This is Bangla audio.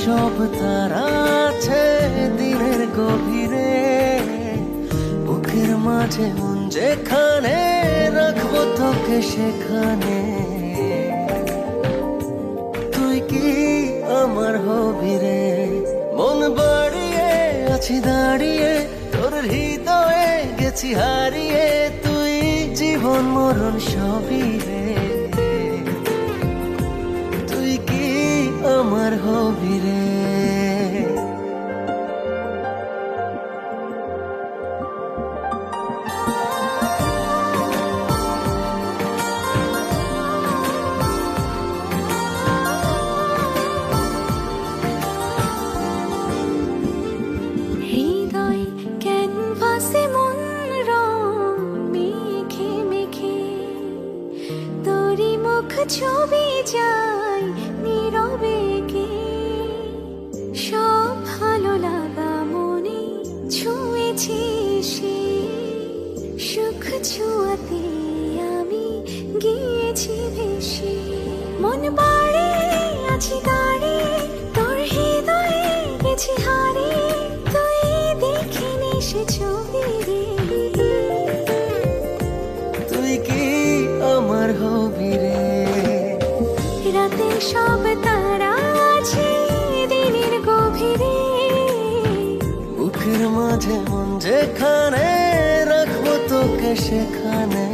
সব তারা আছে দিনের গভীরে, বুকের মাঝে মন যেখানে রাখবো তোকে সেখানে। তুই কি আমার হবি রে, মন বাড়িয়ে আছি দাঁড়িয়ে তোর হৃদয়ে গেছি হারিয়ে। তুই জীবন মরণ সবই রে, তুই কি আমার হবি রে। হৃদয় ক্যানভাসে মন রং মেখে মেখে তোরই মুখ ছবি যায় নীরবে কে। সব ভালো লাগা মনে ছুঁয়েছি সে, সুখ ছুঁয়াতে আমি গিয়েছি ভেসে। মন বাড়ে আছি দাঁড়িয়ে তোর হৃদয়ে গেছি হারিয়ে। তুই দেখিনি সে ছবি রে, তুই কি আমার হবি রে। রাতে সব তারা আছে দিনের গভীরে, বুকের মাঝে মন যেখানে রাখবো তোকে সেখানে।